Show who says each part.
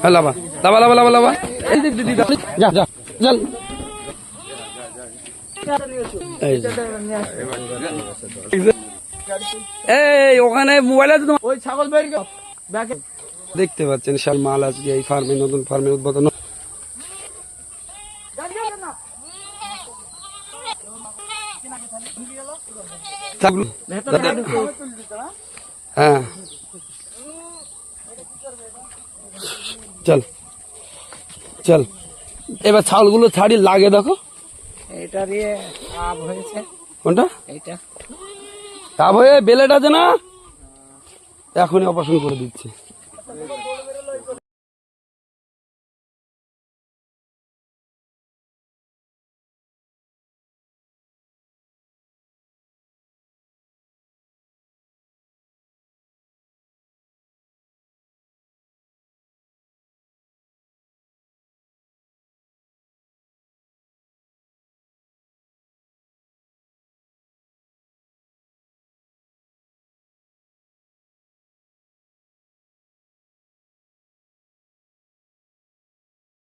Speaker 1: lava lava lava lava lava এই দিক দিদি যা যা চল এই ওখানে মোবাইল আছে তোমার ওই ছাগল বের দেখতে পাচ্ছেন সব মাল আজকে এই ফার্মে নতুন ফার্মে উদ্বোধন হ্যাঁ চল চল এবার ছাগলগুলো ছাড়ি লাগে দেখো
Speaker 2: এটা দিয়ে আপ হয়েছে
Speaker 1: কোনটা
Speaker 2: এইটা
Speaker 1: তাপ হয়ে বেলেট আছে না এখনই অপারেশন করে দিচ্ছে